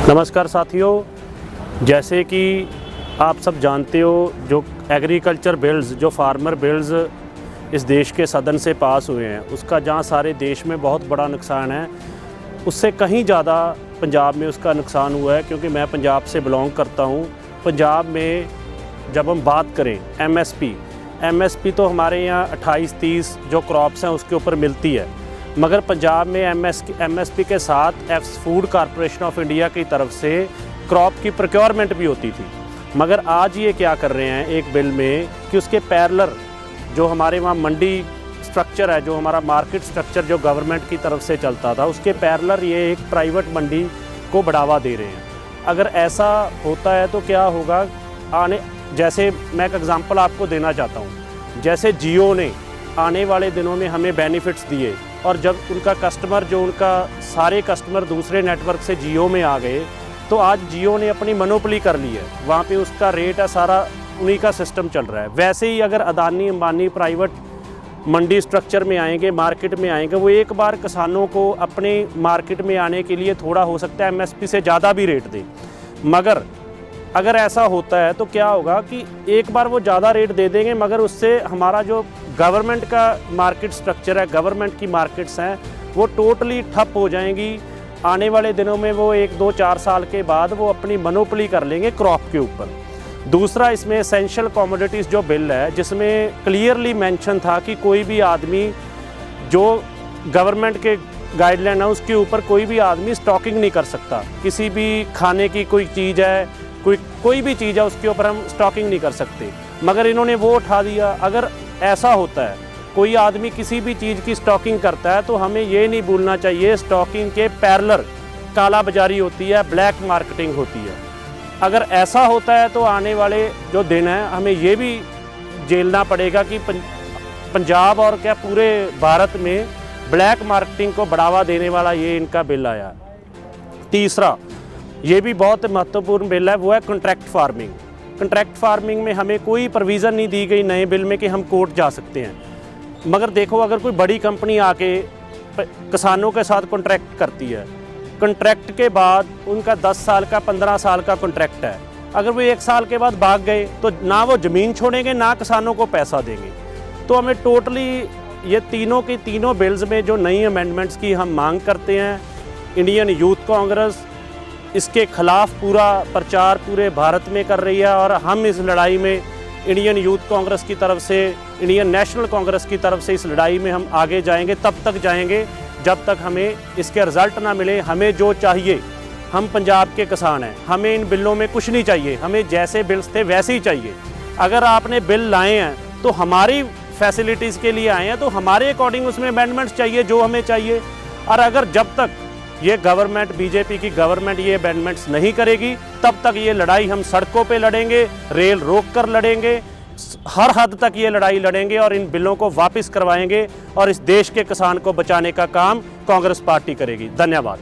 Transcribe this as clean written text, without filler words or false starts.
नमस्कार साथियों, जैसे कि आप सब जानते हो जो एग्रीकल्चर बिल्स जो फार्मर बिल्स इस देश के सदन से पास हुए हैं उसका जहाँ सारे देश में बहुत बड़ा नुकसान है, उससे कहीं ज़्यादा पंजाब में उसका नुकसान हुआ है। क्योंकि मैं पंजाब से बिलोंग करता हूँ। पंजाब में जब हम बात करें एमएसपी तो हमारे यहाँ 28-30 जो क्रॉप्स हैं उसके ऊपर मिलती है, मगर पंजाब में एमएसपी के साथ फूड कॉरपोरेशन ऑफ इंडिया की तरफ से क्रॉप की प्रोक्योरमेंट भी होती थी। मगर आज ये क्या कर रहे हैं एक बिल में कि उसके पैरेलल जो हमारे वहाँ मंडी स्ट्रक्चर है, जो हमारा मार्केट स्ट्रक्चर जो गवर्नमेंट की तरफ से चलता था, उसके पैरेलल ये एक प्राइवेट मंडी को बढ़ावा दे रहे हैं। अगर ऐसा होता है तो क्या होगा जैसे मैं एक एग्ज़ाम्पल आपको देना चाहता हूँ। जैसे जियो ने आने वाले दिनों में हमें बेनिफिट्स दिए और जब उनका कस्टमर उनका सारे कस्टमर दूसरे नेटवर्क से जियो में आ गए तो आज जियो ने अपनी मोनोपोली कर ली है। वहाँ पे उसका रेट है, सारा उन्हीं का सिस्टम चल रहा है। वैसे ही अगर अदानी अंबानी प्राइवेट मंडी स्ट्रक्चर में आएंगे, मार्केट में आएंगे, वो एक बार किसानों को अपने मार्केट में आने के लिए थोड़ा हो सकता है एमएसपी से ज़्यादा भी रेट दें। मगर अगर ऐसा होता है तो क्या होगा कि एक बार वो ज़्यादा रेट दे देंगे, मगर उससे हमारा जो गवर्नमेंट का मार्केट स्ट्रक्चर है, गवर्नमेंट की मार्केट्स हैं, वो टोटली ठप हो जाएंगी। आने वाले दिनों में वो 1-2-4 साल के बाद वो अपनी मोनोपोली कर लेंगे क्रॉप के ऊपर। दूसरा, इसमें एसेंशियल कमोडिटीज़ जो बिल है जिसमें क्लियरली मेंशन था कि कोई भी आदमी जो गवर्नमेंट के गाइडलाइन है उसके ऊपर कोई भी आदमी स्टॉकिंग नहीं कर सकता। किसी भी खाने की कोई चीज़ है, कोई भी चीज़ है, उसके ऊपर हम स्टॉकिंग नहीं कर सकते, मगर इन्होंने वो उठा दिया। अगर ऐसा होता है कोई आदमी किसी भी चीज़ की स्टॉकिंग करता है तो हमें ये नहीं भूलना चाहिए स्टॉकिंग के पैरेलल काला बाजारी होती है, ब्लैक मार्केटिंग होती है। अगर ऐसा होता है तो आने वाले जो दिन हैं हमें ये भी झेलना पड़ेगा कि पंजाब और क्या पूरे भारत में ब्लैक मार्केटिंग को बढ़ावा देने वाला ये इनका बिल आया। तीसरा, ये भी बहुत महत्वपूर्ण बिल है, वो है कॉन्ट्रैक्ट फार्मिंग। कॉन्ट्रैक्ट फार्मिंग में हमें कोई प्रोविज़न नहीं दी गई नए बिल में कि हम कोर्ट जा सकते हैं। मगर देखो, अगर कोई बड़ी कंपनी आके किसानों के साथ कॉन्ट्रैक्ट करती है, कॉन्ट्रैक्ट के बाद उनका 10 साल का 15 साल का कॉन्ट्रैक्ट है, अगर वो 1 साल के बाद भाग गए तो ना वो ज़मीन छोड़ेंगे ना किसानों को पैसा देंगे। तो हमें टोटली ये तीनों की तीनों बिल्स में जो नई अमेंडमेंट्स की हम मांग करते हैं, इंडियन यूथ कांग्रेस इसके खिलाफ पूरा प्रचार पूरे भारत में कर रही है। और हम इस लड़ाई में इंडियन यूथ कांग्रेस की तरफ से, इंडियन नेशनल कांग्रेस की तरफ से इस लड़ाई में हम आगे जाएंगे। तब तक जाएंगे जब तक हमें इसके रिज़ल्ट ना मिले। हमें जो चाहिए, हम पंजाब के किसान हैं, हमें इन बिलों में कुछ नहीं चाहिए, हमें जैसे बिल्स थे वैसे ही चाहिए। अगर आपने बिल लाए हैं तो हमारी फैसिलिटीज़ के लिए आए हैं, तो हमारे अकॉर्डिंग उसमें अमेंडमेंट्स चाहिए जो हमें चाहिए। और अगर जब तक ये गवर्नमेंट, बीजेपी की गवर्नमेंट ये अमेंडमेंट्स नहीं करेगी, तब तक ये लड़ाई हम सड़कों पे लड़ेंगे, रेल रोक कर लड़ेंगे, हर हद तक ये लड़ाई लड़ेंगे और इन बिलों को वापस करवाएंगे और इस देश के किसान को बचाने का काम कांग्रेस पार्टी करेगी। धन्यवाद।